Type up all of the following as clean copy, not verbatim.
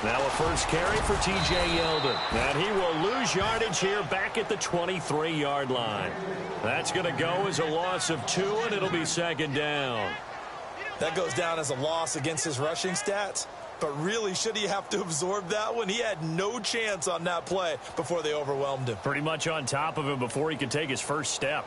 Now a first carry for T.J. Yeldon. And he will lose yardage here back at the 23-yard line. That's going to go as a loss of 2, and it'll be second down. That goes down as a loss against his rushing stats. But really, should he have to absorb that one? He had no chance on that play before they overwhelmed him. Pretty much on top of him before he could take his first step.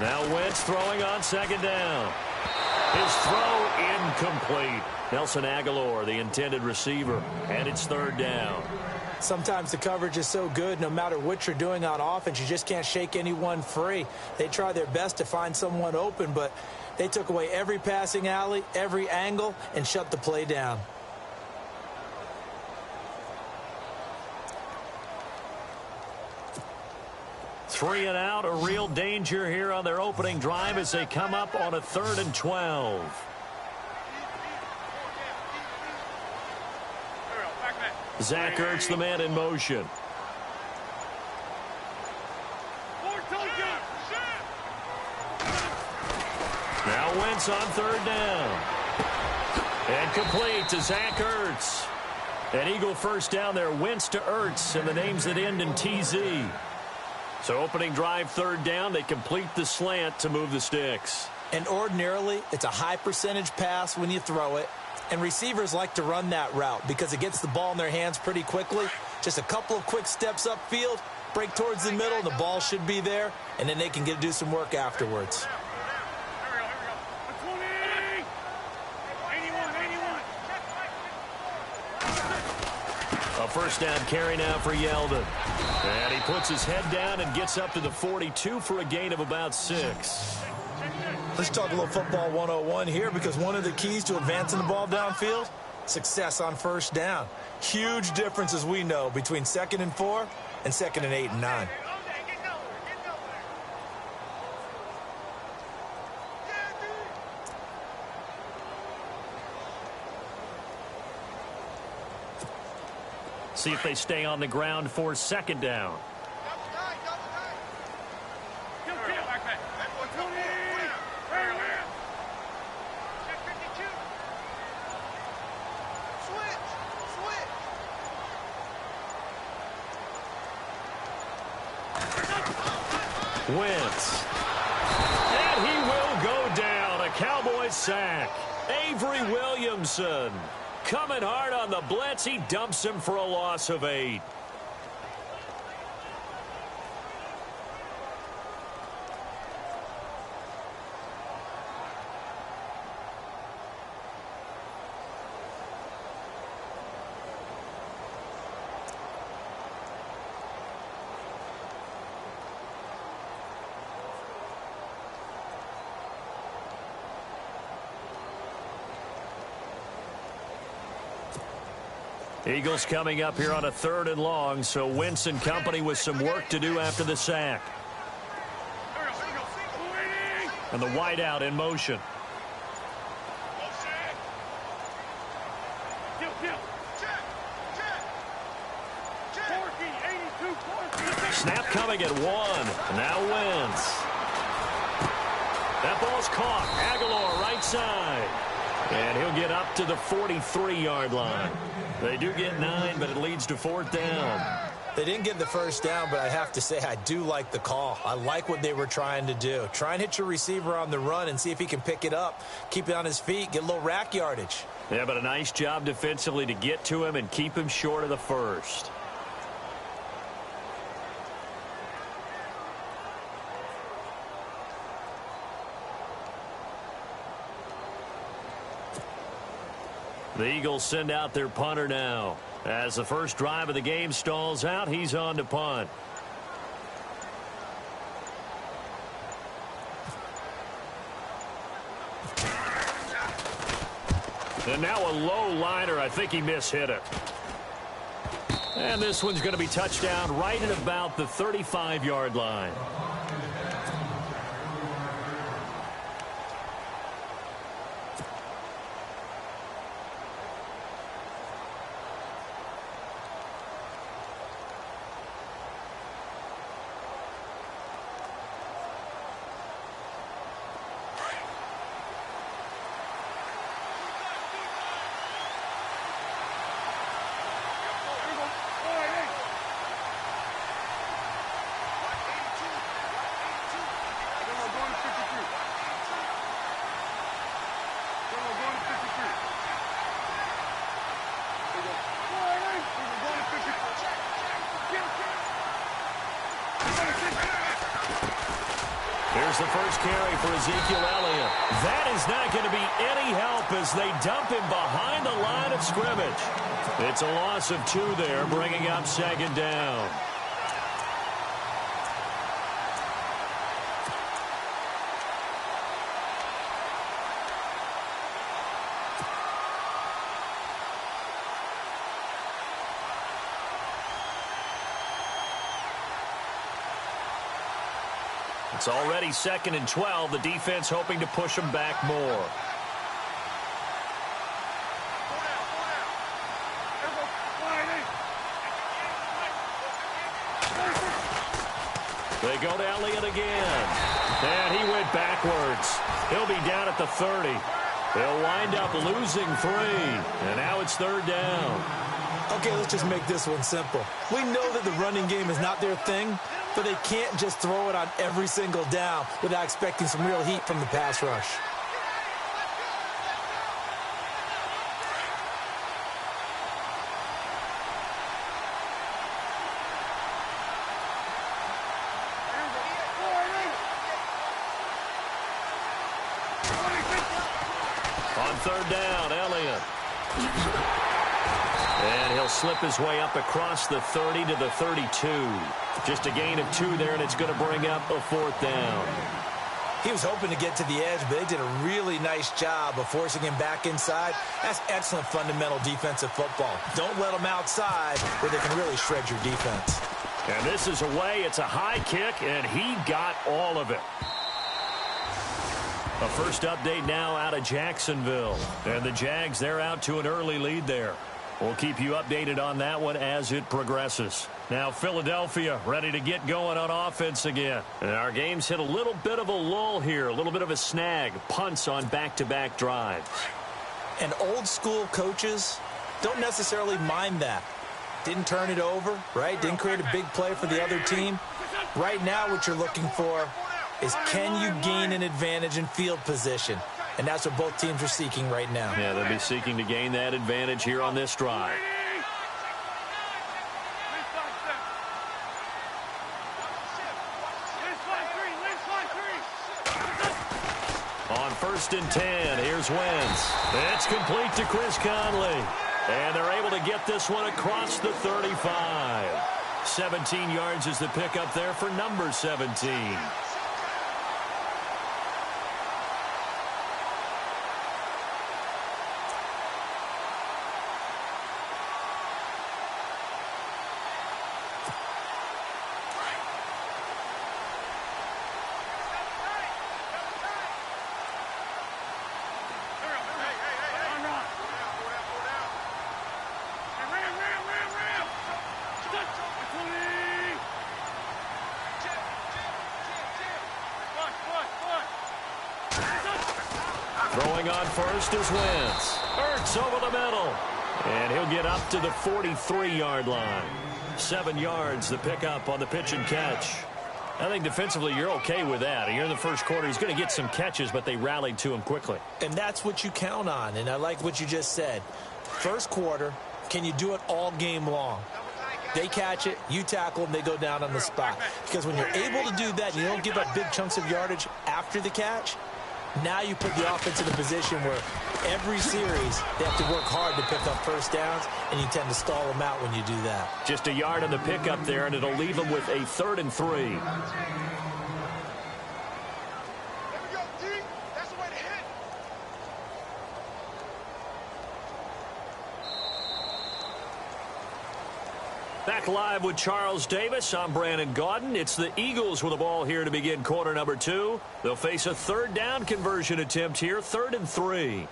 Now Wentz throwing on second down. His throw incomplete. Nelson Aguilar, the intended receiver, and it's third down. Sometimes the coverage is so good, no matter what you're doing on offense, you just can't shake anyone free. They try their best to find someone open, but they took away every passing alley, every angle, and shut the play down. Three and out, a real danger here on their opening drive as they come up on a 3rd and 12. Zach Ertz, the man in motion. Now Wentz on 3rd down. And complete to Zach Ertz. An Eagle first down there, Wentz to Ertz, and the names that end in TZ. So opening drive 3rd down, they complete the slant to move the sticks. And ordinarily, it's a high percentage pass when you throw it. And receivers like to run that route because it gets the ball in their hands pretty quickly. Just a couple of quick steps upfield, break towards the middle, and the ball should be there. And then they can do some work afterwards. A first down carry now for Yeldon. And he puts his head down and gets up to the 42 for a gain of about 6. Let's talk a little football 101 here, because one of the keys to advancing the ball downfield, success on first down. Huge difference, as we know, between 2nd and 4 and 2nd and 8 and 9. See if they stay on the ground for 2nd down. Wentz. And he will go down. A Cowboys sack. Avery Williamson coming hard on the blitz. He dumps him for a loss of 8. Eagles coming up here on a 3rd and long, so Wentz and company with some work to do after the sack. And the wideout in motion. Snap coming at 1. Now Wentz. That ball's caught. Aguilar right side. And he'll get up to the 43-yard line. They do get 9, but it leads to 4th down. They didn't get the first down, but I have to say I do like the call. I like what they were trying to do. Try and hit your receiver on the run and see if he can pick it up. Keep it on his feet, get a little rack yardage. Yeah, but a nice job defensively to get to him and keep him short of the first. The Eagles send out their punter now. As the first drive of the game stalls out, he's on to punt. And now a low liner. I think he mishit it. And this one's going to be touchdown right at about the 35-yard line. the first carry for Ezekiel Elliott. That is not going to be any help as they dump him behind the line of scrimmage. It's a loss of 2 there, bringing up second down. It's already 2nd and 12. The defense hoping to push them back more. They go to Elliott again. And he went backwards. He'll be down at the 30. They'll wind up losing 3. And now it's 3rd down. Okay, let's just make this one simple. We know that the running game is not their thing, but they can't just throw it on every single down without expecting some real heat from the pass rush. On 3rd down, Elliott. And he'll slip his way up across the 30 to the 32. Just a gain of 2 there, and it's going to bring up a 4th down. He was hoping to get to the edge, but they did a really nice job of forcing him back inside. That's excellent fundamental defensive football. Don't let him outside where they can really shred your defense. And this is away. It's a high kick, and he got all of it. A first update now out of Jacksonville. And the Jags, they're out to an early lead there. We'll keep you updated on that one as it progresses. Now Philadelphia ready to get going on offense again. And our game's hit a little bit of a lull here, a little bit of a snag. Punts on back-to-back drives. And old school coaches don't necessarily mind that. Didn't turn it over, right? Didn't create a big play for the other team. Right now what you're looking for is, can you gain an advantage in field position? And that's what both teams are seeking right now. Yeah, they'll be seeking to gain that advantage here on this drive. On 1st and 10, here's Wentz. It's complete to Chris Conley. And they're able to get this one across the 35. 17 yards is the pickup there for number 17. Throwing on first is Wentz. Ertz over the middle. And he'll get up to the 43-yard line. 7 yards, the pickup on the pitch and catch. I think defensively you're okay with that. Here in the first quarter, he's going to get some catches, but they rallied to him quickly. And that's what you count on, and I like what you just said. First quarter, can you do it all game long? They catch it, you tackle them, they go down on the spot. Because when you're able to do that, you don't give up big chunks of yardage after the catch. Now you put the offense in a position where every series they have to work hard to pick up first downs, and you tend to stall them out when you do that. Just a yard on the pickup there, and it'll leave them with a 3rd and 3. Back live with Charles Davis. I'm Brandon Gaudin. It's the Eagles with the ball here to begin quarter number 2. They'll face a 3rd down conversion attempt here, 3rd and 3.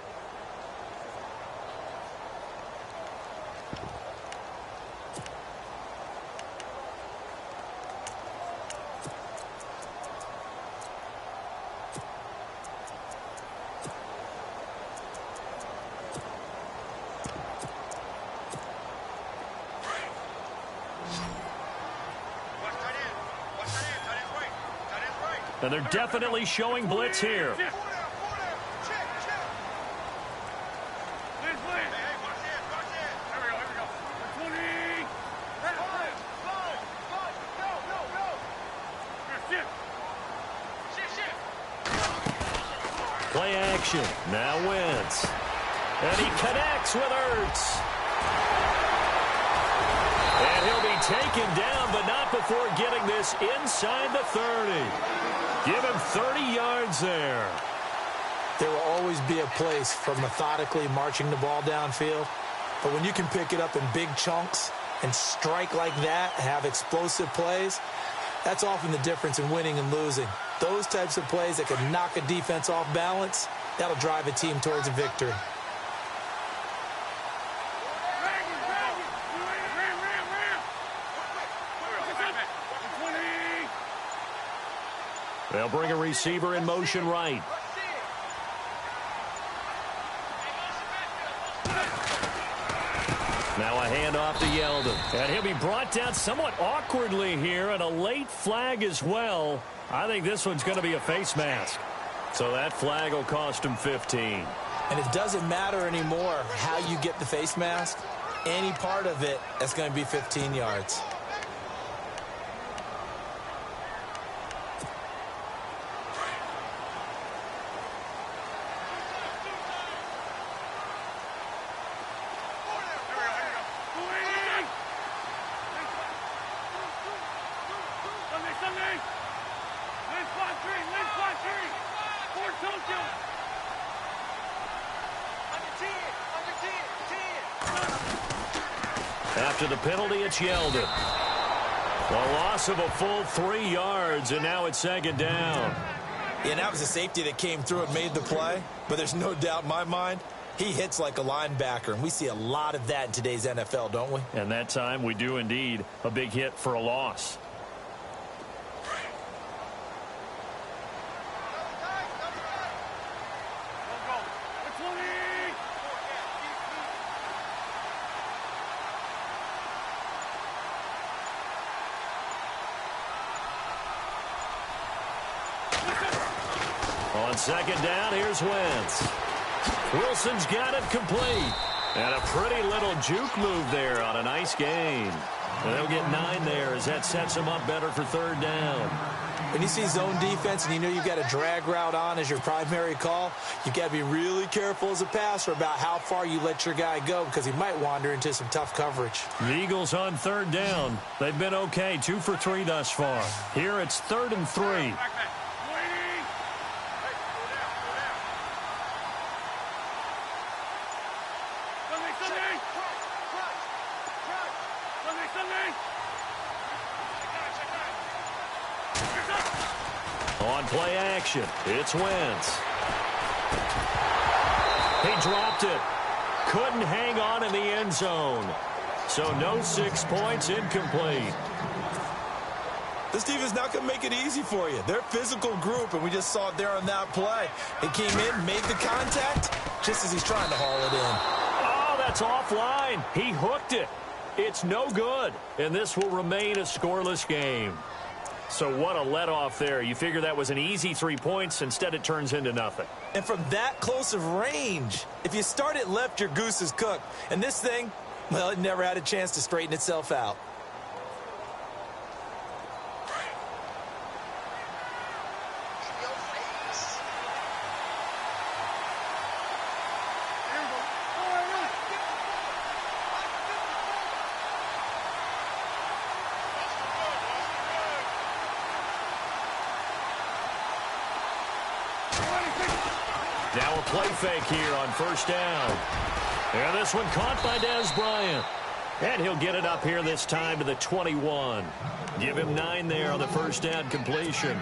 And they're definitely showing blitz here. Play action. Now Wentz. And he connects with Ertz. And he'll be taken down, but not before getting this inside the 30. Give him 30 yards there. There will always be a place for methodically marching the ball downfield. But when you can pick it up in big chunks and strike like that, have explosive plays, that's often the difference in winning and losing. Those types of plays that can knock a defense off balance, that'll drive a team towards a victory. They'll bring a receiver in motion right. Now a handoff to Yeldon. And he'll be brought down somewhat awkwardly here, and a late flag as well. I think this one's going to be a face mask. So that flag will cost him 15. And it doesn't matter anymore how you get the face mask. Any part of it, that's going to be 15 yards. After the penalty, it's Yeldon. A loss of a full 3 yards, and now it's second down. Yeah, that was a safety that came through and made the play, but there's no doubt in my mind, he hits like a linebacker, and we see a lot of that in today's NFL, don't we? And that time, we do indeed. A big hit for a loss. On second down, here's Wentz. Wilson's got it complete. And a pretty little juke move there on a nice gain. And they'll get 9 there as that sets them up better for third down. When you see zone defense and you know you've got a drag route on as your primary call, you've got to be really careful as a passer about how far you let your guy go because he might wander into some tough coverage. The Eagles on third down. They've been okay, 2 for 3 thus far. Here it's 3rd and 3. On play action, it's Wentz. He dropped it. Couldn't hang on in the end zone. So no 6 points, incomplete. This team is not going to make it easy for you. They're a physical group, and we just saw it there on that play. He came in, made the contact, just as he's trying to haul it in. Oh, that's offline. He hooked it. It's no good, and this will remain a scoreless game. So what a let-off there. You figure that was an easy 3 points. Instead, it turns into nothing. And from that close of range, if you start it left, your goose is cooked. And this thing, well, it never had a chance to straighten itself out. Now a play fake here on first down. And this one caught by Dez Bryant. And he'll get it up here this time to the 21. Give him 9 there on the first down completion.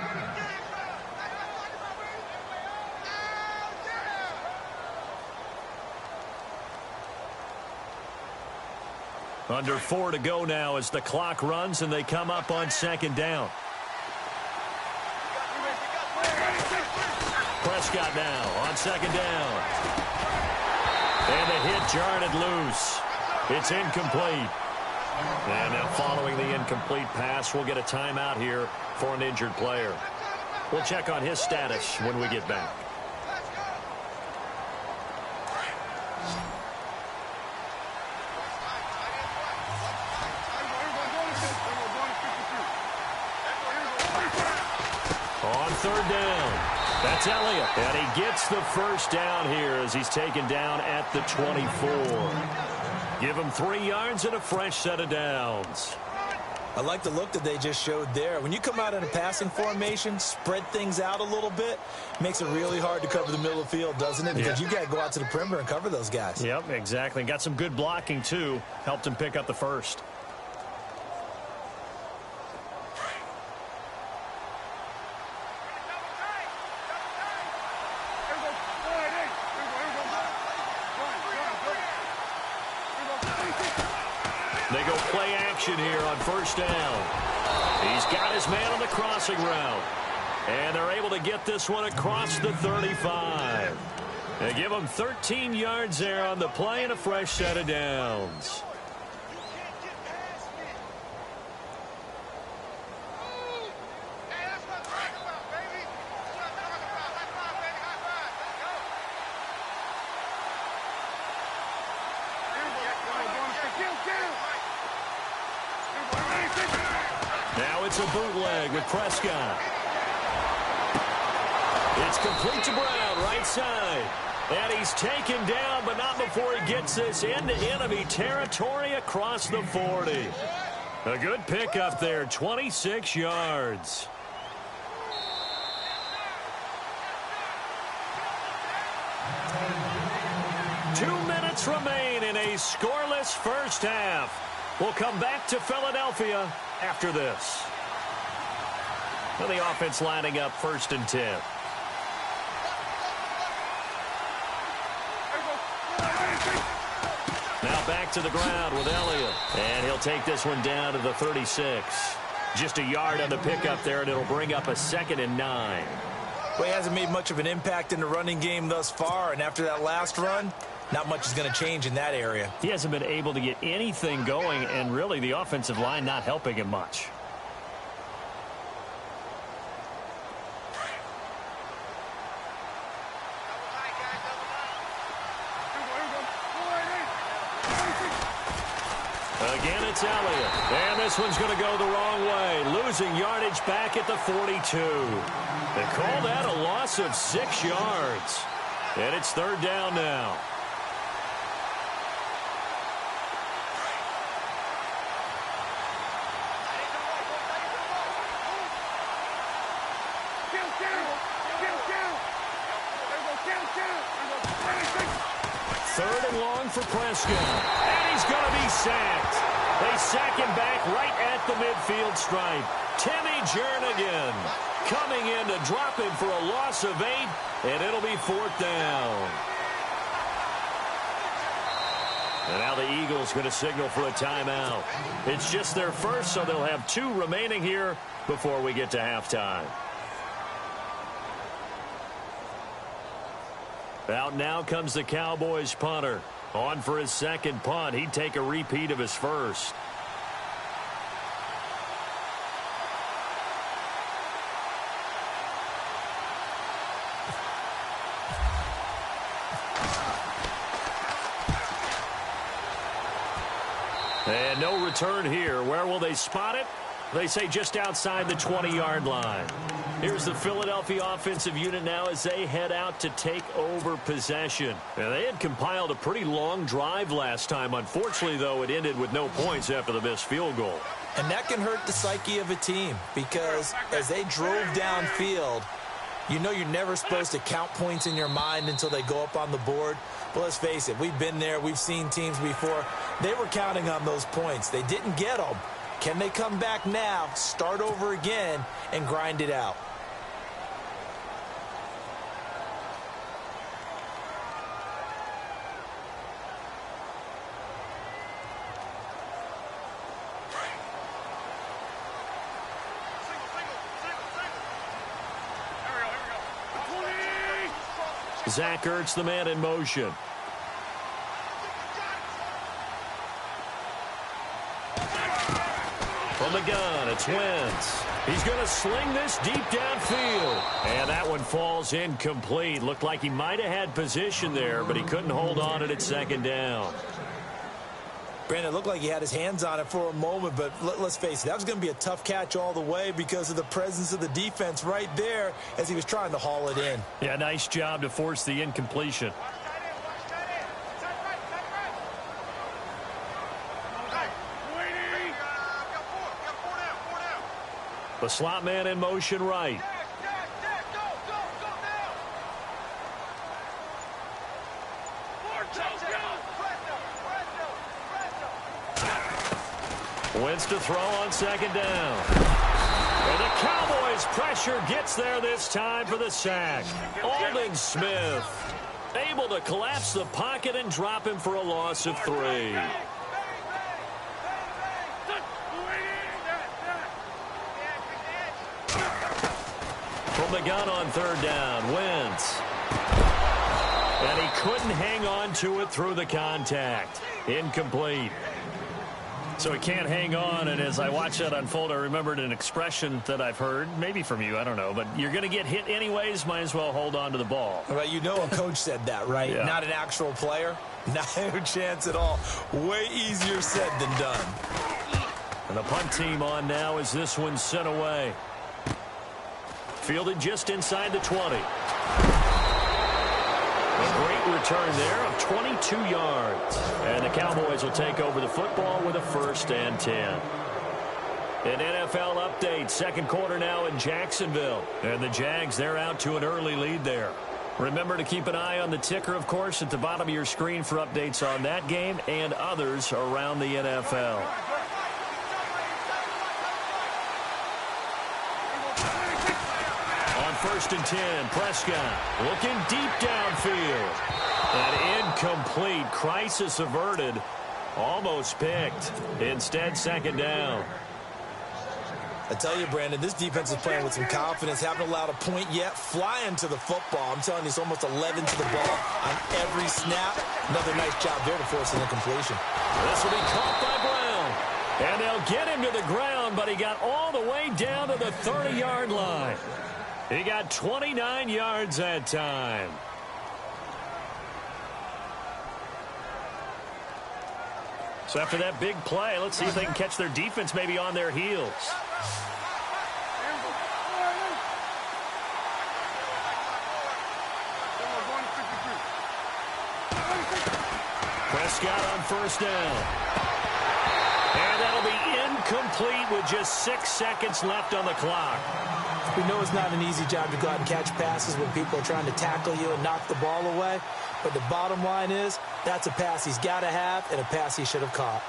Under 4 to go now as the clock runs and they come up on second down. Prescott now on second down. And the hit jarred it loose. It's incomplete. And now following the incomplete pass, we'll get a timeout here for an injured player. We'll check on his status when we get back. On third down. That's Elliott. And he gets the first down here as he's taken down at the 24. Give him 3 yards and a fresh set of downs. I like the look that they just showed there. When you come out in a passing formation, spread things out a little bit, makes it really hard to cover the middle of the field, doesn't it? Because you got to go out to the perimeter and cover those guys. Yep, exactly. Got some good blocking, too. Helped him pick up the first. They go play action here on first down. He's got his man on the crossing route. And they're able to get this one across the 35. They give him 13 yards there on the play and a fresh set of downs. Now it's a bootleg with Prescott. It's complete to Brown, right side. And he's taken down, but not before he gets this into enemy territory across the 40. A good pickup there, 26 yards. Two minutes remain in a scoreless first half. We'll come back to Philadelphia after this. And the offense lining up 1st and 10. Now back to the ground with Elliott. And he'll take this one down to the 36. Just a yard on the pickup there, and it'll bring up a 2nd and 9. Well, he hasn't made much of an impact in the running game thus far, and after that last run, not much is going to change in that area. He hasn't been able to get anything going, and really the offensive line not helping him much. Again, it's Elliott. And this one's going to go the wrong way. Losing yardage back at the 42. They call that a loss of 6 yards. And it's 3rd down now. Third and long for Prescott. And he's going to be sacked. They sack him back right at the midfield stripe. Timmy Jernigan coming in to drop him for a loss of 8, and it'll be 4th down. And now the Eagles going to signal for a timeout. It's just their first, so they'll have 2 remaining here before we get to halftime. Out now comes the Cowboys punter. On for his 2nd punt. He'd take a repeat of his first. And no return here. Where will they spot it? They say just outside the 20-yard line. Here's the Philadelphia offensive unit now as they head out to take over possession. Now, they had compiled a pretty long drive last time. Unfortunately, though, it ended with no points after the missed field goal. And that can hurt the psyche of a team because as they drove downfield, you know you're never supposed to count points in your mind until they go up on the board. But let's face it, we've been there. We've seen teams before. They were counting on those points. They didn't get them. Can they come back now, start over again, and grind it out? Zach Ertz, the man in motion. From the gun, it's Wentz. He's going to sling this deep downfield. And that one falls incomplete. Looked like he might have had position there, but he couldn't hold on at 2nd down. Brandon, it looked like he had his hands on it for a moment, but let's face it, that was going to be a tough catch all the way because of the presence of the defense right there as he was trying to haul it in. Yeah, nice job to force the incompletion. The slot man in motion right. Wins to throw on second down. And the Cowboys' pressure gets there this time for the sack. Aldon Smith able to collapse the pocket and drop him for a loss of 3. From the gun on third down, Wentz. And he couldn't hang on to it through the contact. Incomplete. So he can't hang on, and as I watch that unfold, I remembered an expression that I've heard, maybe from you, I don't know, but you're going to get hit anyways, might as well hold on to the ball. Well, you know a coach said that, right? Yeah. Not an actual player. No chance at all. Way easier said than done. And the punt team on now as this one's sent away. Fielded just inside the 20. A great return there of 22 yards. And the Cowboys will take over the football with a 1st and 10. An NFL update. Second quarter now in Jacksonville. And the Jags, they're out to an early lead there. Remember to keep an eye on the ticker, of course, at the bottom of your screen for updates on that game and others around the NFL. On 1st and 10, Prescott looking deep downfield. An incomplete. Crisis averted. Almost picked. Instead, second down. I tell you, Brandon, this defense is playing with some confidence. Haven't allowed a point yet. Flying to the football. I'm telling you, it's almost 11 to the ball on every snap. Another nice job there to force an incompletion. This will be caught by Brown. And they'll get him to the ground, but he got all the way down to the 30-yard line. He got 29 yards that time. So after that big play, let's see if they can catch their defense maybe on their heels. Prescott on 1st down. And that'll be incomplete with just 6 seconds left on the clock. We know it's not an easy job to go out and catch passes when people are trying to tackle you and knock the ball away. But the bottom line is, that's a pass he's got to have and a pass he should have caught.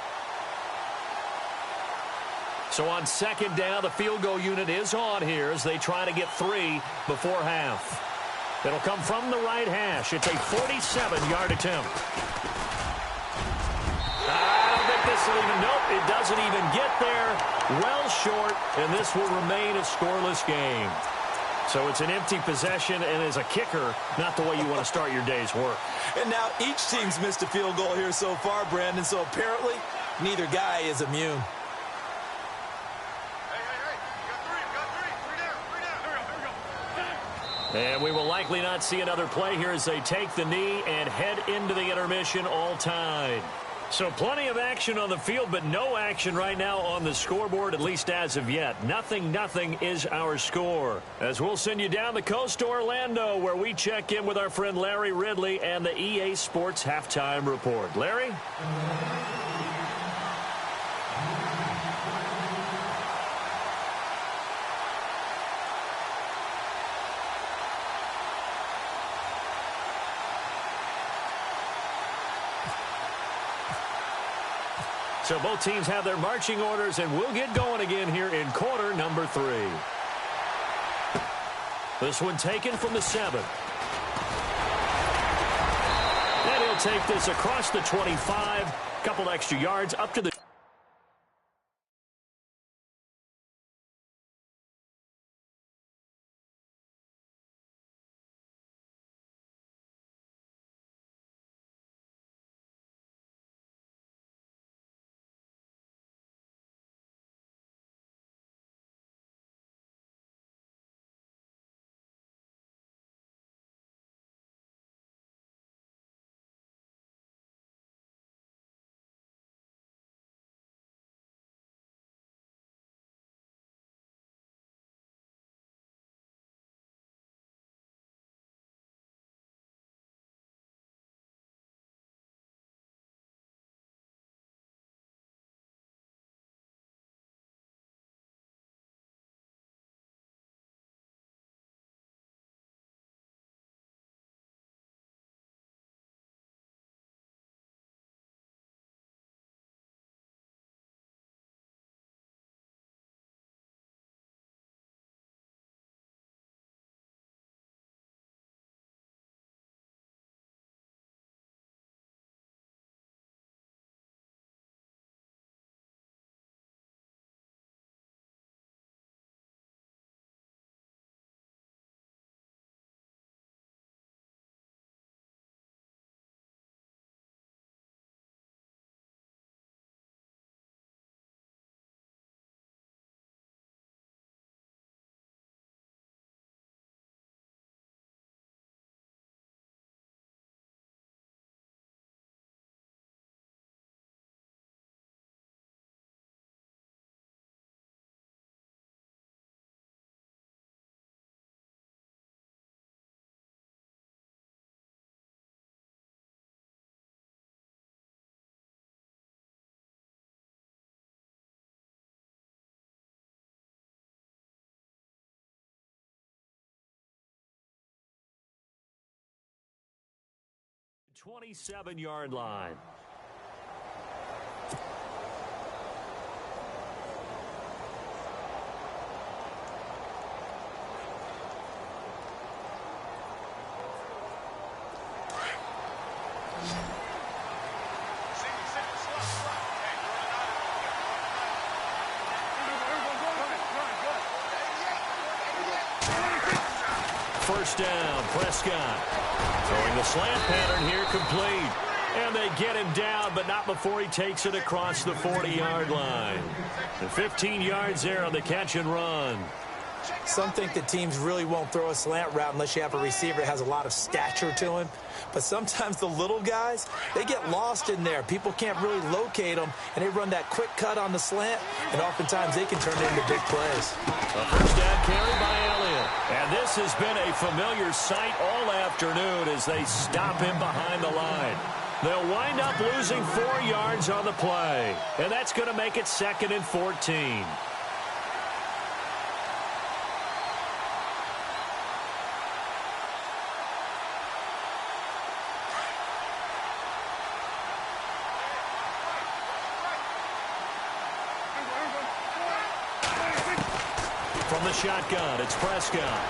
So on second down, the field goal unit is on here as they try to get 3 before half. It'll come from the right hash. It's a 47-yard attempt. I don't think this will even, nope, it doesn't even get there. Well short, and this will remain a scoreless game. So it's an empty possession, and as a kicker, not the way you want to start your day's work. And now each team's missed a field goal here so far, Brandon, so apparently neither guy is immune. And we will likely not see another play here as they take the knee and head into the intermission all tied. So plenty of action on the field, but no action right now on the scoreboard, at least as of yet. 0-0 is our score. As we'll send you down the coast to Orlando, where we check in with our friend Larry Ridley and the EA Sports Halftime Report. Larry? So both teams have their marching orders, and we'll get going again here in quarter number 3. This one taken from the 7. And he'll take this across the 25, couple extra yards up to the 27-yard line. First down, Prescott. Throwing the slant pattern here, complete. And they get him down, but not before he takes it across the 40-yard line. The 15 yards there on the catch and run. Some think that teams really won't throw a slant route unless you have a receiver that has a lot of stature to him. But sometimes the little guys, they get lost in there. People can't really locate them, and they run that quick cut on the slant, and oftentimes they can turn it into big plays. A first down carry by Elliott. And this has been a familiar sight all afternoon as they stop him behind the line. They'll wind up losing 4 yards on the play, and that's going to make it 2nd and 14. From the shotgun, it's Prescott.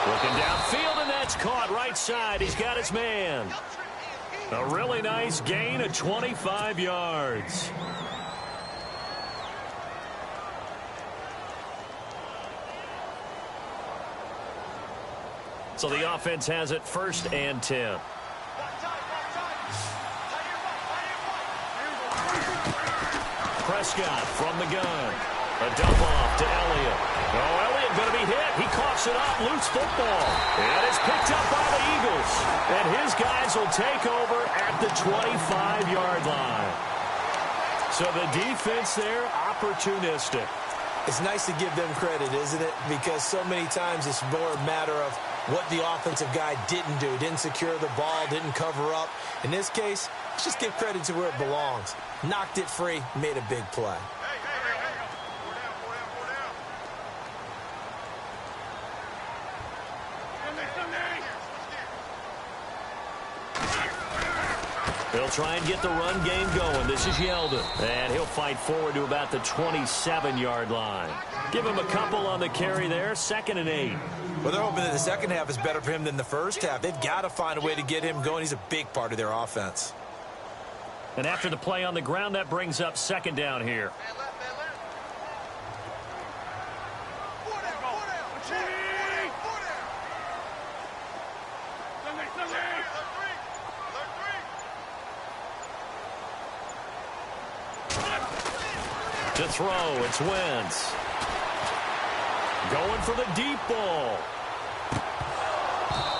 Looking downfield, and that's caught right side. He's got his man. A really nice gain of 25 yards. So the offense has it 1st and 10. Prescott from the gun. A dump off to Elliott. Oh, Elliott going to be hit. He coughs it up. Loose football. And it's picked up by the Eagles. And his guys will take over at the 25-yard line. So the defense there, opportunistic. It's nice to give them credit, isn't it? Because so many times it's more a matter of what the offensive guy didn't do. Didn't secure the ball, didn't cover up. In this case, let's just give credit to where it belongs. Knocked it free, made a big play. They'll try and get the run game going. This is Yeldon. And he'll fight forward to about the 27-yard line. Give him a couple on the carry there. 2nd and 8. Well, they're hoping that the second half is better for him than the first half. They've got to find a way to get him going. He's a big part of their offense. And after the play on the ground, that brings up 2nd down here. To throw, it's Wentz. Going for the deep ball.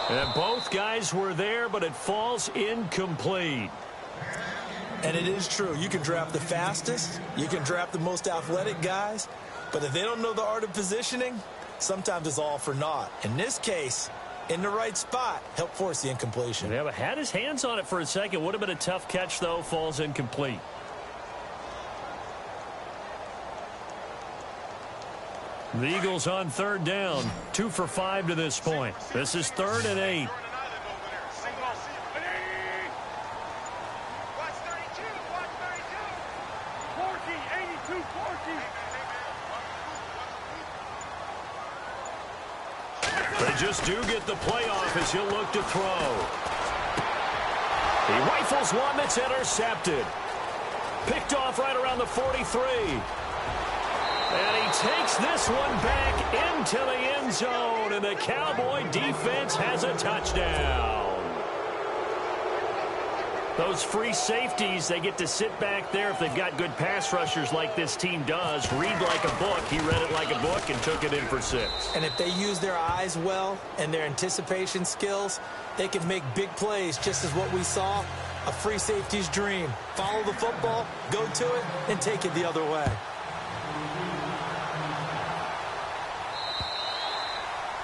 And both guys were there, but it falls incomplete. And it is true. You can draft the fastest. You can draft the most athletic guys. But if they don't know the art of positioning, sometimes it's all for naught. In this case, in the right spot, help force the incompletion. Yeah, but had his hands on it for a second. Would have been a tough catch, though. Falls incomplete. The Eagles on 3rd down. 2 for 5 to this point. This is 3rd and 8. They just do get the play off as he'll look to throw. He rifles one that's intercepted. Picked off right around the 43. And he takes this one back into the end zone, and the Cowboy defense has a touchdown. Those free safeties, they get to sit back there if they've got good pass rushers like this team does. Read like a book. He read it like a book and took it in for 6. And if they use their eyes well and their anticipation skills, they can make big plays, just as what we saw, a free safety's dream. Follow the football, go to it, and take it the other way.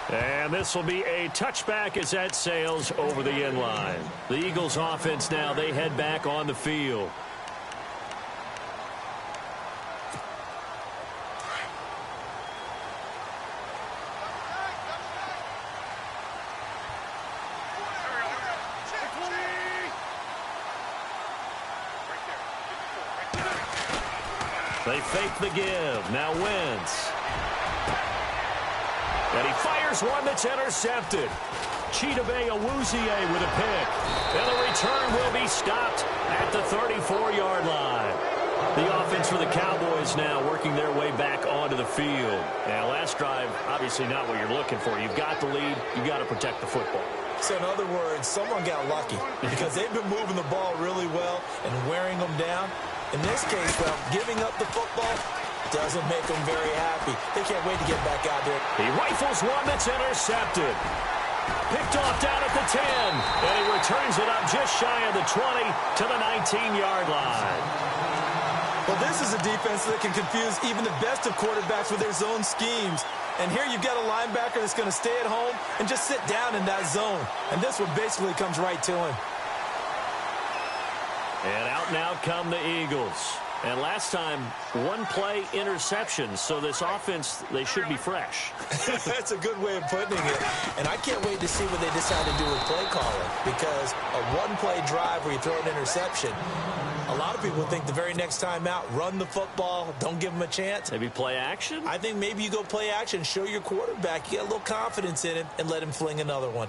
And this will be a touchback as that sails over the end line. The Eagles offense now, they head back on the field. They fake the give. Now Wentz. And he fires one that's intercepted. Chidobe Awuzie with a pick. And the return will be stopped at the 34-yard line. The offense for the Cowboys now working their way back onto the field. And last drive, obviously not what you're looking for. You've got the lead. You've got to protect the football. So in other words, someone got lucky because they've been moving the ball really well and wearing them down. In this case, well, giving up the football doesn't make them very happy. They can't wait to get back out there. He rifles one that's intercepted. Picked off down at the 10. And he returns it up just shy of the 20 to the 19-yard line. Well, this is a defense that can confuse even the best of quarterbacks with their zone schemes. And here you've got a linebacker that's going to stay at home and just sit down in that zone. And this one basically comes right to him. And out now come the Eagles. And last time, one-play interception. So this offense, they should be fresh. That's a good way of putting it. And I can't wait to see what they decide to do with play calling. Because a one-play drive where you throw an interception, a lot of people think the very next time out, run the football, don't give them a chance. Maybe play action? I think maybe you go play action, show your quarterback, you get a little confidence in him, and let him fling another one.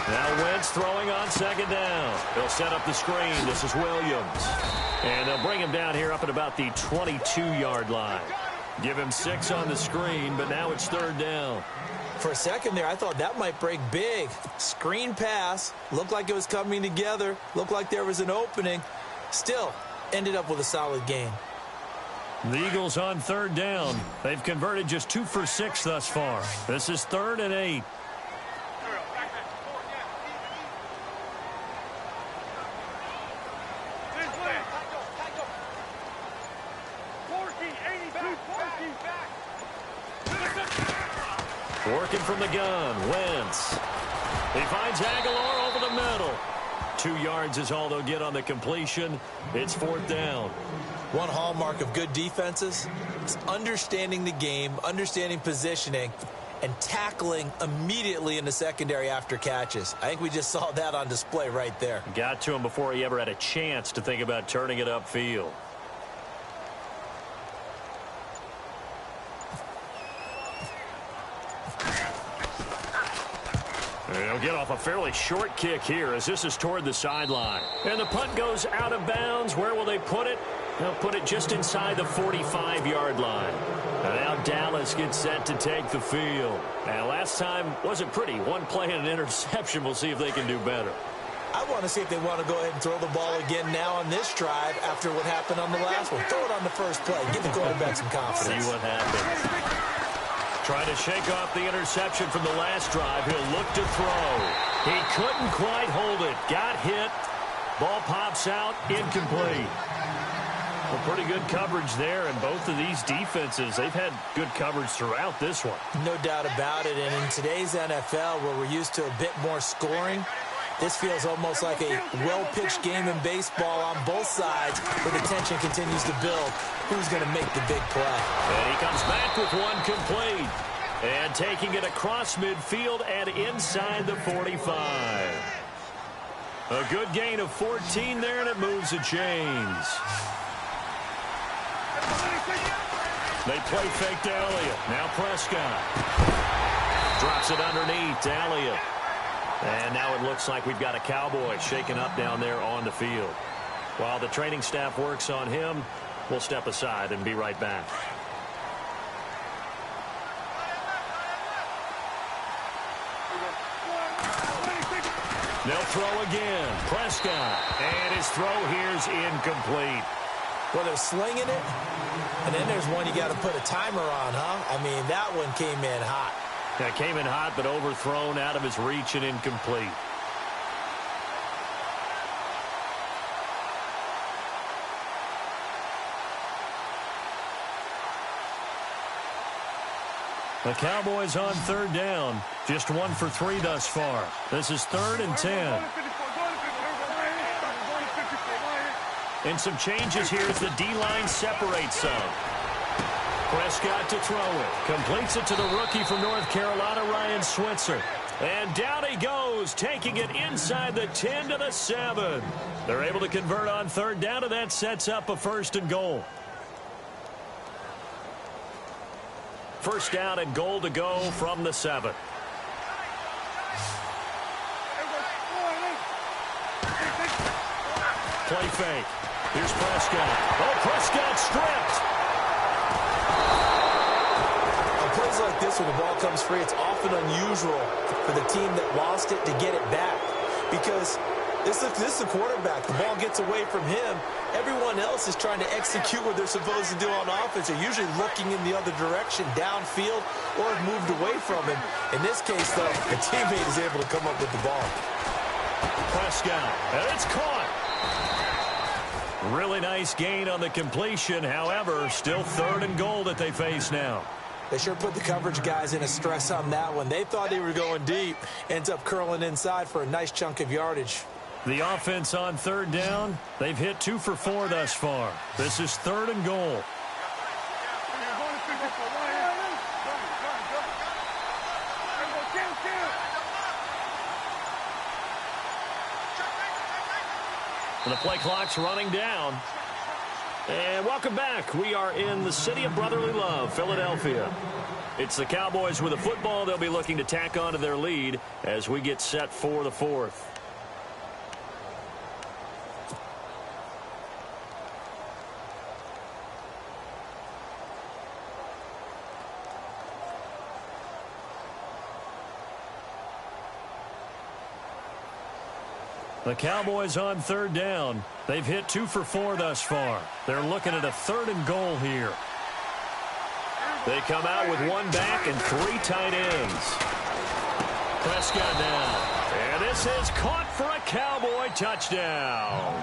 Now Wentz throwing on second down. They'll set up the screen. This is Williams. And they'll bring him down here up at about the 22-yard line. Give him 6 on the screen, but now it's third down. For a second there, I thought that might break big. Screen pass. Looked like it was coming together. Looked like there was an opening. Still, ended up with a solid game. The Eagles on third down. They've converted just 2 for 6 thus far. This is 3rd and 8. Working from the gun, Wentz. He finds Aguilar over the middle. 2 yards is all they'll get on the completion. It's 4th down. One hallmark of good defenses is understanding the game, understanding positioning, and tackling immediately in the secondary after catches. I think we just saw that on display right there. Got to him before he ever had a chance to think about turning it upfield. They'll get off a fairly short kick here as this is toward the sideline. And the punt goes out of bounds. Where will they put it? They'll put it just inside the 45-yard line. And now Dallas gets set to take the field. And last time wasn't pretty. One play and an interception. We'll see if they can do better. I want to see if they want to go ahead and throw the ball again now on this drive after what happened on the last one. Throw it on the first play. Give the quarterback some confidence. See what happens. Trying to shake off the interception from the last drive. He'll look to throw. He couldn't quite hold it. Got hit. Ball pops out. Incomplete. Well, pretty good coverage there, and both of these defenses, they've had good coverage throughout this one. No doubt about it, and in today's NFL, where we're used to a bit more scoring, this feels almost like a well-pitched game in baseball on both sides, where the tension continues to build. Who's going to make the big play? And he comes back with one complete. And taking it across midfield and inside the 45. A good gain of 14 there, and it moves the chains. They play fake to Elliott. Now Prescott. Drops it underneath to Elliott. And now it looks like we've got a Cowboy shaken up down there on the field. While the training staff works on him, we'll step aside and be right back. They'll throw again. Prescott. And his throw here's incomplete. Well, they're slinging it, and then there's one you got to put a timer on, huh? I mean, that one came in hot. That came in hot, but overthrown, out of his reach and incomplete. The Cowboys on third down. Just 1 for 3 thus far. This is 3rd and 10. And some changes here as the D-line separates some. Prescott to throw it. Completes it to the rookie from North Carolina, Ryan Switzer. And down he goes, taking it inside the 10 to the 7. They're able to convert on third down, and that sets up a 1st and goal. 1st down and goal to go from the 7. Play fake. Here's Prescott. Oh, Prescott stripped. On plays like this, when the ball comes free, it's often unusual for the team that lost it to get it back. Because this is the quarterback. The ball gets away from him. Everyone else is trying to execute what they're supposed to do on offense. They're usually looking in the other direction, downfield, or have moved away from him. In this case, though, the teammate is able to come up with the ball. Prescott, and it's caught. Really nice gain on the completion. However, still 3rd and goal that they face now. They sure put the coverage guys in a stress on that one. They thought they were going deep. Ends up curling inside for a nice chunk of yardage. The offense on 3rd down, they've hit 2 for 4 thus far. This is 3rd and goal. The play clock's running down. And welcome back. We are in the city of brotherly love, Philadelphia. It's the Cowboys with a football. They'll be looking to tack on to their lead as we get set for the 4th. The Cowboys on 3rd down. They've hit 2 for 4 thus far. They're looking at a 3rd and goal here. They come out with 1 back and 3 tight ends. Prescott now. And this is caught for a Cowboy touchdown.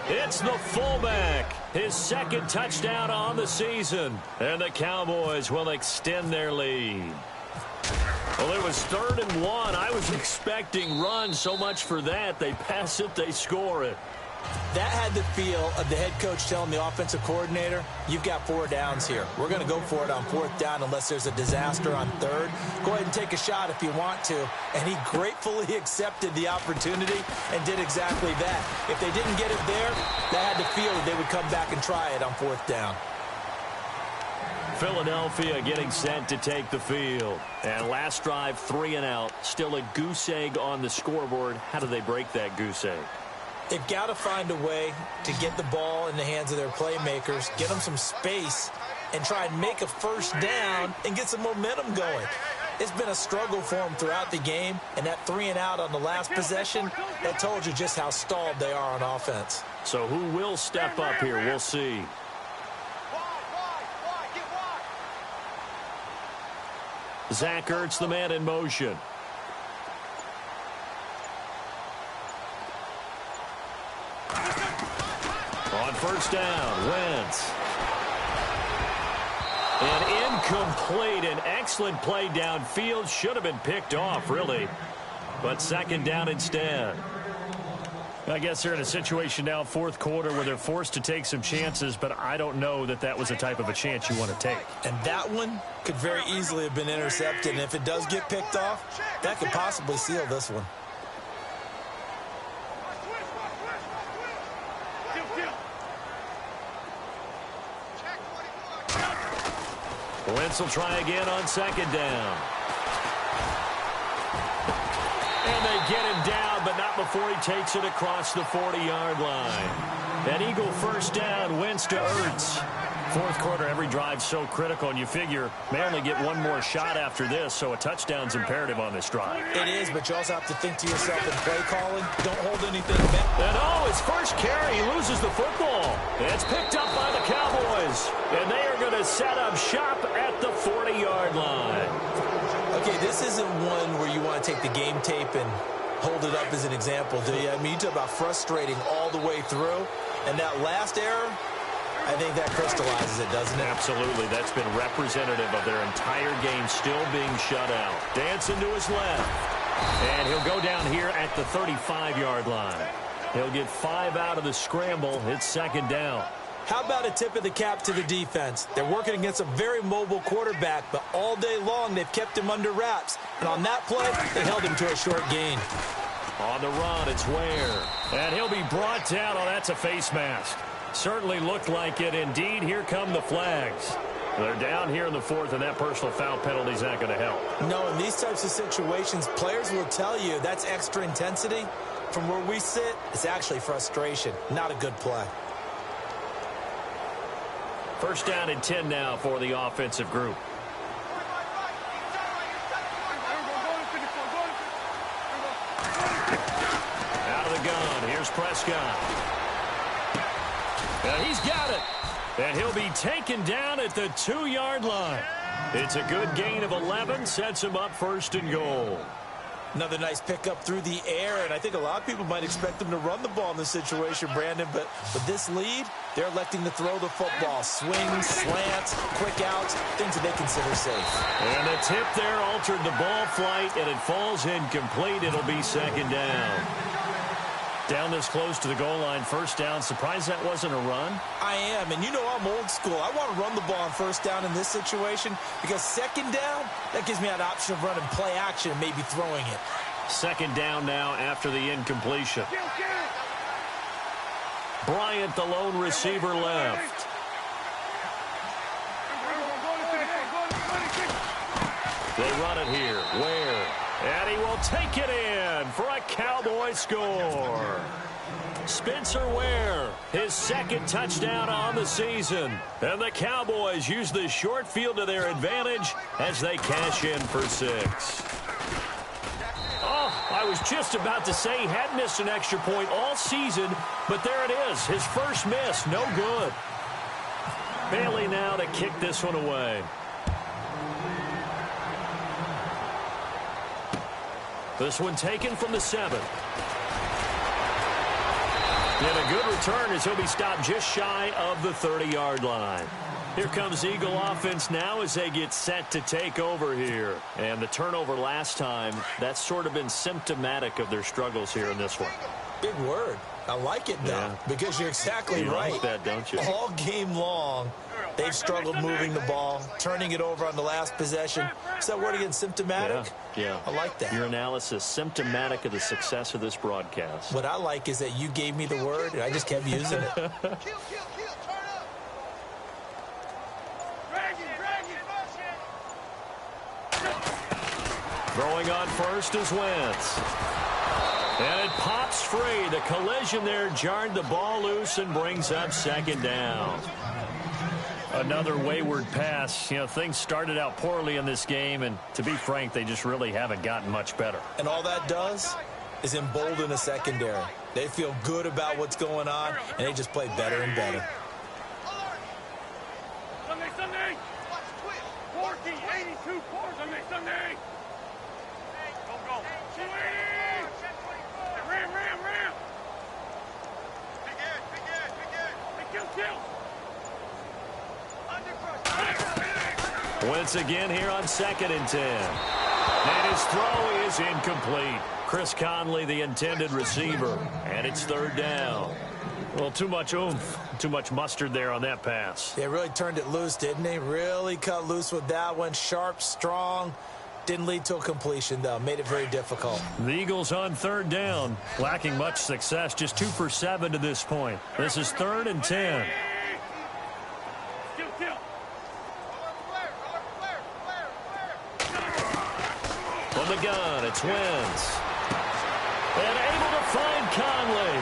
It's the fullback. His 2nd touchdown on the season. And the Cowboys will extend their lead. Well, it was 3rd and 1. I was expecting runs. So much for that. They pass it, they score it. That had the feel of the head coach telling the offensive coordinator, you've got 4 downs here. We're going to go for it on 4th down unless there's a disaster on 3rd. Go ahead and take a shot if you want to. And he gratefully accepted the opportunity and did exactly that. If they didn't get it there, that had the feel that they would come back and try it on 4th down. Philadelphia getting set to take the field. And last drive, 3 and out. Still a goose egg on the scoreboard. How do they break that goose egg? They've got to find a way to get the ball in the hands of their playmakers, get them some space, and try and make a 1st down and get some momentum going. It's been a struggle for them throughout the game, and that 3 and out on the last possession, that told you just how stalled they are on offense. So who will step up here? We'll see. Zach Ertz, the man in motion. On 1st down, Wentz. An incomplete, an excellent play downfield. Should have been picked off, really. But 2nd down instead. I guess they're in a situation now, 4th quarter, where they're forced to take some chances, but I don't know that that was the type of a chance you want to take. And that one could very easily have been intercepted, and if it does get picked off, that could possibly seal this one. Wentz will try again on 2nd down. And they get him down, but not before he takes it across the 40-yard line. An Eagle 1st down, Wentz to Ertz. 4th quarter, every drive so critical, and you figure may only get 1 more shot after this, so a touchdown's imperative on this drive. It is, but you also have to think to yourself in play calling, don't hold anything back. And his first carry, he loses the football. It's picked up by the Cowboys, and they are going to set up shop at the 40-yard line. Okay, this isn't one where you want to take the game tape and hold it up as an example, do you? I mean, you talk about frustrating all the way through, and that last error, I think that crystallizes it, doesn't it? Absolutely. That's been representative of their entire game still being shut out. Dancing to his left. And he'll go down here at the 35-yard line. He'll get 5 out of the scramble. It's 2nd down. How about a tip of the cap to the defense? They're working against a very mobile quarterback, but all day long they've kept him under wraps. And on that play, they held him to a short gain. On the run, it's Ware. And he'll be brought down. Oh, that's a face mask. Certainly looked like it. Indeed, here come the flags. They're down here in the fourth, and that personal foul penalty is not going to help. No, in these types of situations, players will tell you that's extra intensity. From where we sit, it's actually frustration. Not a good play. First down and 10 now for the offensive group. Out of the gun, here's Prescott. And he's got it. And he'll be taken down at the 2-yard line. It's a good gain of 11, sets him up first and goal. Another nice pickup through the air, and I think a lot of people might expect them to run the ball in this situation, Brandon, but with this lead, they're electing to throw the football. Swings, slants, quick outs, things that they consider safe. And the tip there altered the ball flight, and it falls incomplete. It'll be second down. Down this close to the goal line, first down. Surprised that wasn't a run? I am, and you know I'm old school. I want to run the ball on first down in this situation because second down, that gives me an option of running play action and maybe throwing it. Second down now after the incompletion. Bryant, the lone receiver, left. They run it here. Ware. And he will take it in for a Cowboy score. Spencer Ware, his second touchdown on the season. And the Cowboys use the short field to their advantage as they cash in for 6. Oh, I was just about to say he had missed an extra point all season, but there it is. His first miss, no good. Bailey now to kick this one away. This one taken from the 7. And a good return as he'll be stopped just shy of the 30-yard line. Here comes Eagle offense now as they get set to take over here. And the turnover last time, that's sort of been symptomatic of their struggles here in this one. Big word. I like it, though, because you're exactly right. You like that, don't you? All game long, they've struggled moving the ball, turning it over on the last possession. Is that word again, symptomatic? Yeah. I like that. Your analysis, symptomatic of the success of this broadcast. What I like is that you gave me the word, and I just kept using it. Throwing on first is Wentz. And it pops free. The collision there jarred the ball loose and brings up second down. Another wayward pass. You know, things started out poorly in this game, and to be frank, they just really haven't gotten much better. And all that does is embolden a secondary. They feel good about what's going on, and they just play better and better. Sunday. 82 pours on next Sunday. Go. 280. Ram. Big kill. Once again here on 2nd and 10. And his throw is incomplete. Chris Conley, the intended receiver. And it's 3rd down. Well, too much oomph, too much mustard there on that pass. They really turned it loose, didn't they? Really cut loose with that one. Sharp, strong. Didn't lead to a completion, though. Made it very difficult. The Eagles on 3rd down. Lacking much success. Just 2 for 7 to this point. This is 3rd and 10. From the gun, it's Wentz. And able to find Conley.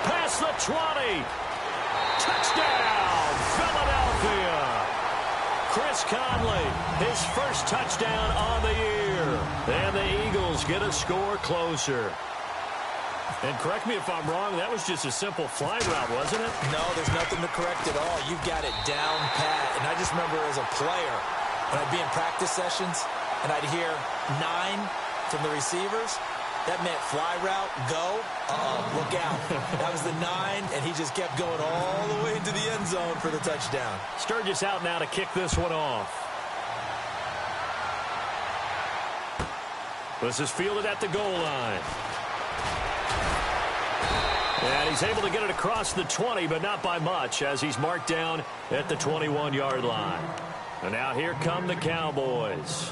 Past the 20. Touchdown, Philadelphia. Chris Conley, his first touchdown on the year. And the Eagles get a score closer. And correct me if I'm wrong, that was just a simple fly route, wasn't it? No, there's nothing to correct at all. You've got it down pat. And I just remember as a player, when I'd be in practice sessions, and I'd hear 9 from the receivers, that meant fly route, go, look out. That was the 9, and he just kept going all the way into the end zone for the touchdown. Sturgis out now to kick this one off. This is fielded at the goal line. And he's able to get it across the 20, but not by much, as he's marked down at the 21-yard line. And now here come the Cowboys.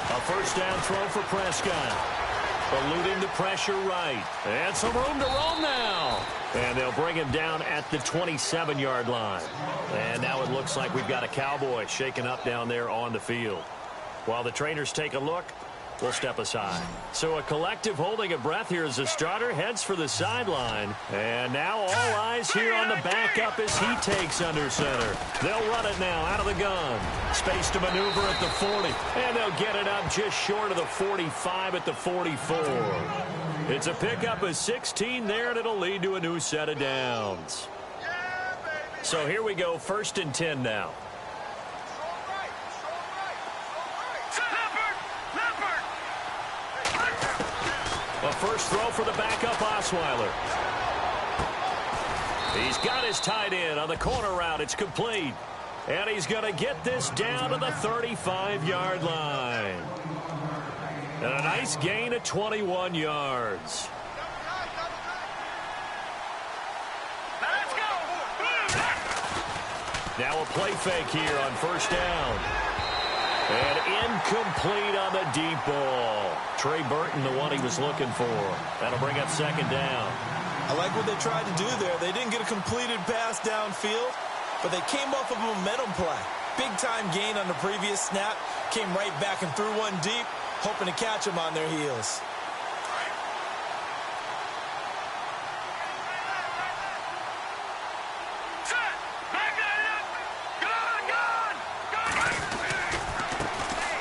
A first down throw for Prescott. Eluding the pressure right. And some room to roam now. And they'll bring him down at the 27-yard line. And now it looks like we've got a Cowboy shaken up down there on the field. While the trainers take a look, we'll step aside. So a collective holding of breath here as the starter heads for the sideline. And now all eyes here on the backup as he takes under center. They'll run it now out of the gun. Space to maneuver at the 40. And they'll get it up just short of the 45 at the 44. It's a pickup of 16 there, and it'll lead to a new set of downs. So here we go, 1st and 10 now. A first throw for the backup Osweiler. He's got his tight end on the corner route. It's complete. And he's going to get this down to the 35-yard line. And a nice gain of 21 yards. Now a play fake here on first down. And incomplete on the deep ball. Trey Burton, the one he was looking for. That'll bring up 2nd down. I like what they tried to do there. They didn't get a completed pass downfield, but they came off of a momentum play. Big-time gain on the previous snap. Came right back and threw one deep, hoping to catch them on their heels.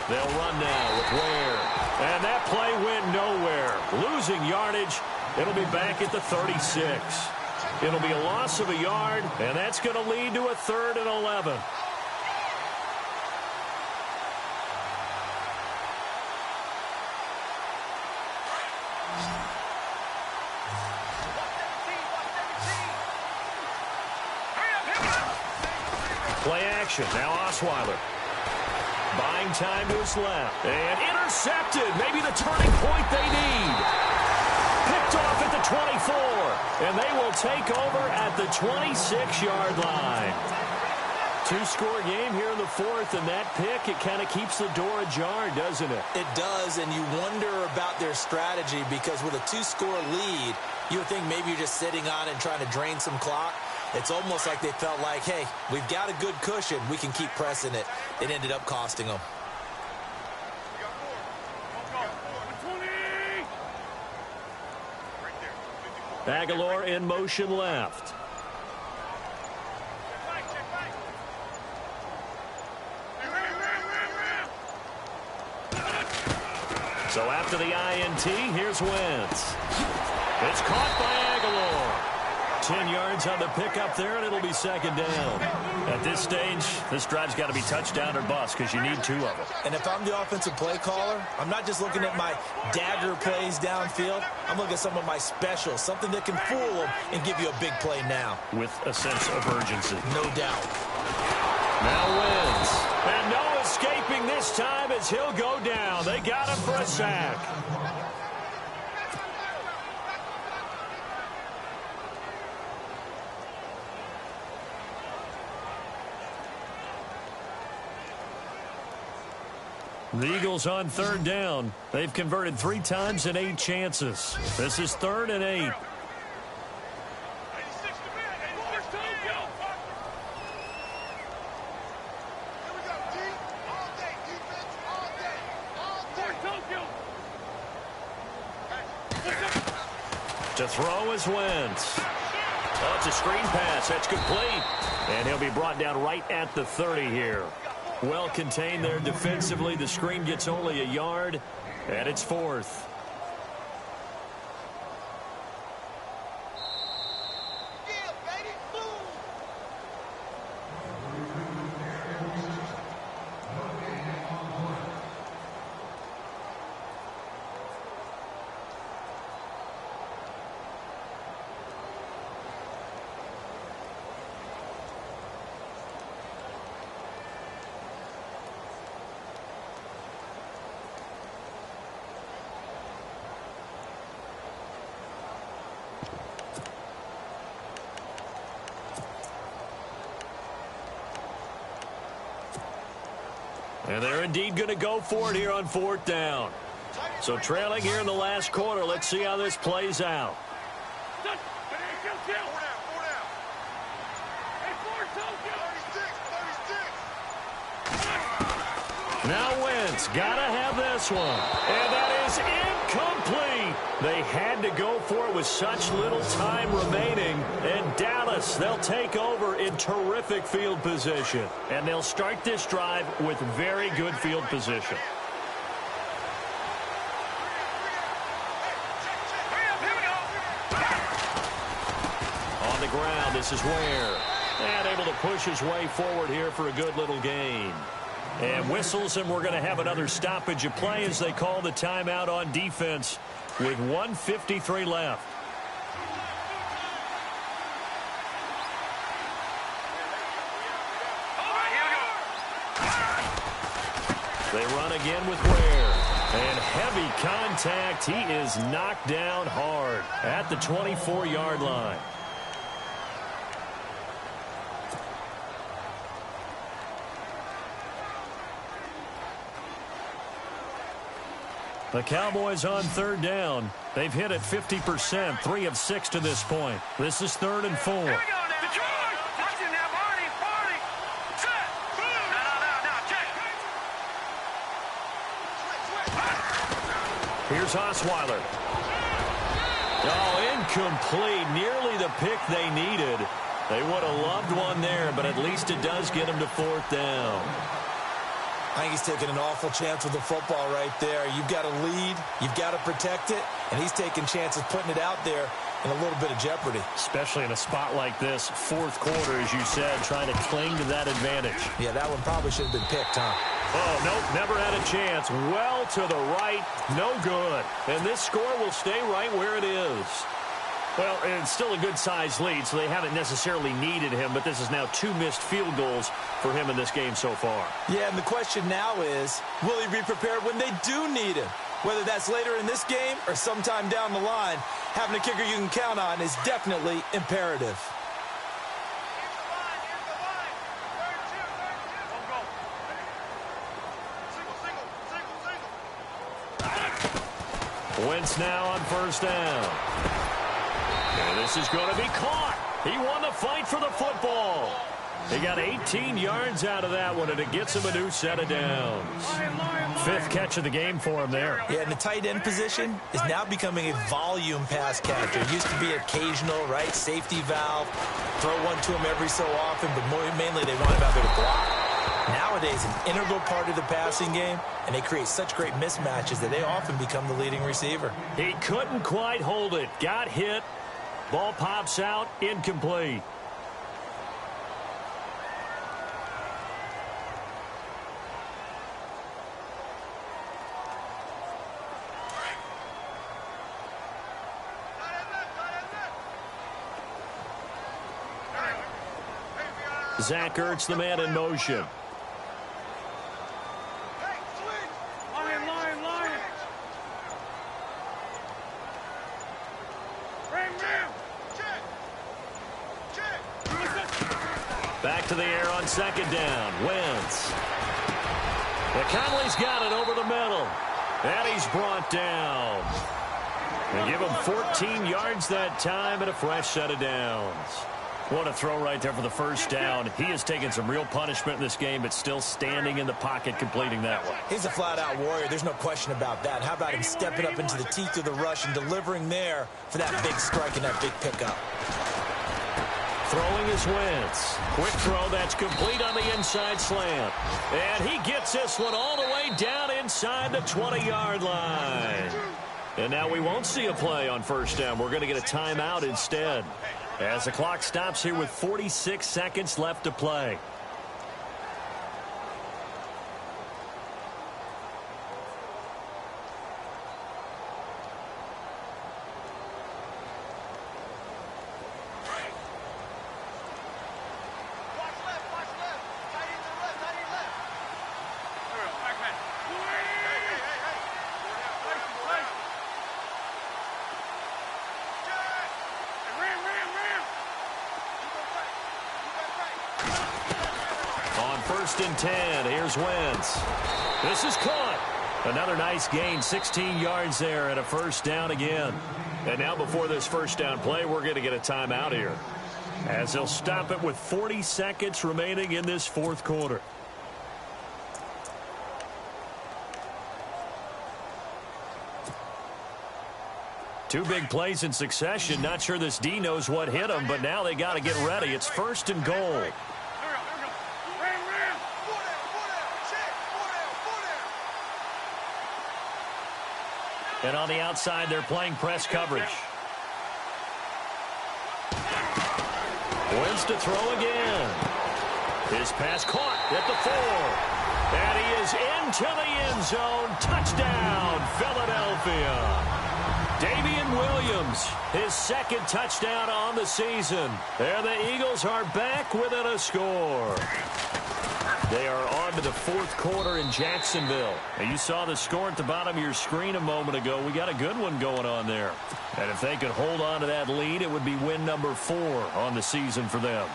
They'll run now with Ware. And that play went nowhere. Losing yardage. It'll be back at the 36. It'll be a loss of a yard, and that's going to lead to a 3rd and 11. Play action. Now Osweiler. Buying time to his left. And intercepted. Maybe the turning point they need. Picked off at the 24. And they will take over at the 26-yard line. 2-score game here in the 4th, and that pick, it kind of keeps the door ajar, doesn't it? It does, and you wonder about their strategy because with a 2-score lead, you would think maybe you're just sitting on it and trying to drain some clock. It's almost like they felt like, hey, we've got a good cushion. We can keep pressing it. It ended up costing them. Aguilar in motion left. So after the INT, here's Wentz. It's caught by Aguilar. 10 yards on the pickup there, and it'll be 2nd down. At this stage, this drive's got to be touchdown or bust because you need 2 of them. And if I'm the offensive play caller, I'm not just looking at my dagger plays downfield. I'm looking at some of my specials, something that can fool them and give you a big play now. With a sense of urgency. No doubt. Now Wentz. And no escaping this time as he'll go down. They got him for a sack. The Eagles on 3rd down. They've converted 3 times in 8 chances. This is 3rd and 8. To throw is Wentz. Oh, it's a screen pass. That's complete. And he'll be brought down right at the 30 here. Well contained there defensively. The screen gets only a yard, and it's 4th. And they're indeed going to go for it here on 4th down. So trailing here in the last quarter. Let's see how this plays out. Now Wentz got to have this one. And that is incomplete. They had to go for it with such little time remaining. And Dallas, they'll take over in terrific field position. And they'll start this drive with very good field position. On the ground, this is Ware. And able to push his way forward here for a good little gain. And whistles, and we're going to have another stoppage of play as they call the timeout on defense with 1:53 left. They run again with Ware. And heavy contact. He is knocked down hard at the 24-yard line. The Cowboys on 3rd down. They've hit it 50%, 3 of 6 to this point. This is 3rd and 4. Here we go now. Detroit. Watch it now, Barney. Set. Now, check. Here's Osweiler. Oh, incomplete. Nearly the pick they needed. They would have loved one there, but at least it does get them to 4th down. I think he's taking an awful chance with the football right there. You've got to lead, you've got to protect it, and he's taking chances putting it out there in a little bit of jeopardy. Especially in a spot like this, 4th quarter, as you said, trying to cling to that advantage. Yeah, that one probably should have been picked, huh? Oh, nope, never had a chance. Well to the right, no good. And this score will stay right where it is. Well, it's still a good-sized lead, so they haven't necessarily needed him, but this is now 2 missed field goals for him in this game so far. Yeah, and the question now is, will he be prepared when they do need him? Whether that's later in this game or sometime down the line, having a kicker you can count on is definitely imperative. Wentz now on 1st down. And this is going to be caught. He won the fight for the football. He got 18 yards out of that one, and it gets him a new set of downs. 5th catch of the game for him there. Yeah, and the tight end position is now becoming a volume pass catcher. It used to be occasional, right? Safety valve. Throw one to him every so often, but mainly they want him out there to block. Nowadays, an integral part of the passing game, and they create such great mismatches that they often become the leading receiver. He couldn't quite hold it. Got hit. Ball pops out. Incomplete. Zach Ertz, the man in motion. Lion. Back to the air on 2nd down. Wentz. McConley's got it over the middle. And he's brought down. They give him 14 yards that time and a fresh set of downs. What a throw right there for the 1st down. He has taken some real punishment in this game, but still standing in the pocket, completing that one. He's a flat-out warrior. There's no question about that. How about him stepping up into the teeth of the rush and delivering there for that big strike and that big pickup? Throwing is Wentz. Quick throw that's complete on the inside slant. And he gets this one all the way down inside the 20-yard line. And now we won't see a play on 1st down. We're going to get a timeout instead, as the clock stops here with 46 seconds left to play. 1st and 10. Here's Wentz. This is caught. Another nice gain, 16 yards there and a 1st down again. And now before this 1st down play, we're going to get a timeout here, as they'll stop it with 40 seconds remaining in this 4th quarter. Two big plays in succession. Not sure this D knows what hit him, but now they got to get ready. It's 1st and goal. And on the outside, they're playing press coverage. Wins to throw again. His pass caught at the 4. And he is into the end zone. Touchdown, Philadelphia. Damian Williams, his 2nd touchdown on the season. And the Eagles are back within a score. They are on to the 4th quarter in Jacksonville. And you saw the score at the bottom of your screen a moment ago. We got a good one going on there. And if they could hold on to that lead, it would be win number 4 on the season for them.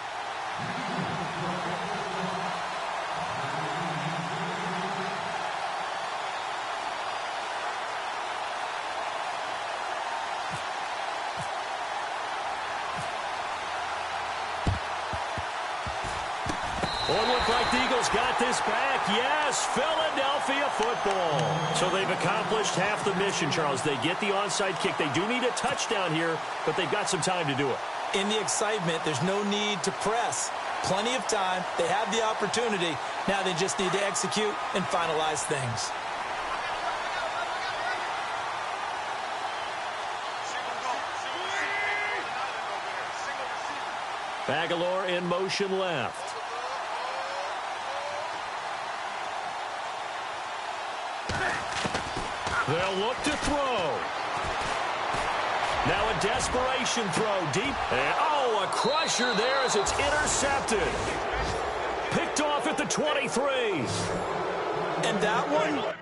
Well, it looked like the Eagles got this back. Yes, Philadelphia football. So they've accomplished half the mission, Charles. They get the onside kick. They do need a touchdown here, but they've got some time to do it. In the excitement, there's no need to press. Plenty of time. They have the opportunity. Now they just need to execute and finalize things. Aguilar in motion left. They'll look to throw. Now a desperation throw deep. And, oh, a crusher there as it's intercepted. Picked off at the 23. And that one...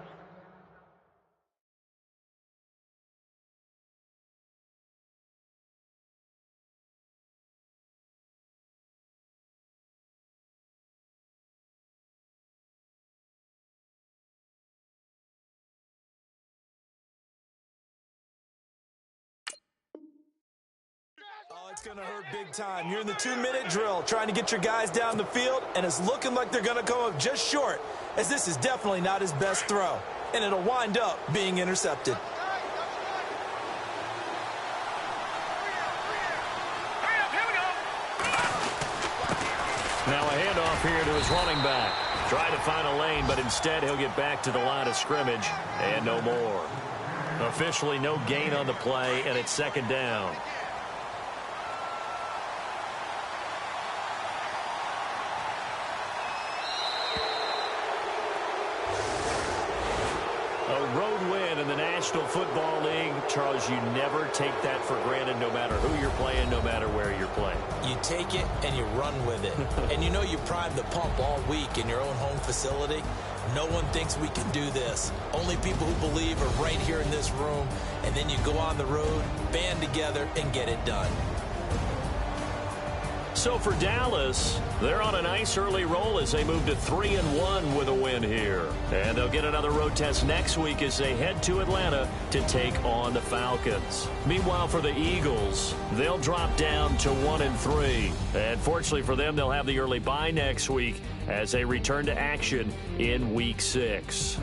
Oh, it's going to hurt big time. You're in the 2-minute drill trying to get your guys down the field, and it's looking like they're going to come up just short, as this is definitely not his best throw, and it'll wind up being intercepted. Now a handoff here to his running back. Trying to find a lane, but instead he'll get back to the line of scrimmage, and no more. Officially no gain on the play, and it's 2nd down. A road win in the National Football League. Charles, you never take that for granted no matter who you're playing, no matter where you're playing. You take it and you run with it. And you know you primed the pump all week in your own home facility. No one thinks we can do this. Only people who believe are right here in this room. And then you go on the road, band together, and get it done. So for Dallas, they're on a nice early roll as they move to 3-1 with a win here. And they'll get another road test next week as they head to Atlanta to take on the Falcons. Meanwhile, for the Eagles, they'll drop down to 1-3. And fortunately for them, they'll have the early bye next week as they return to action in Week 6.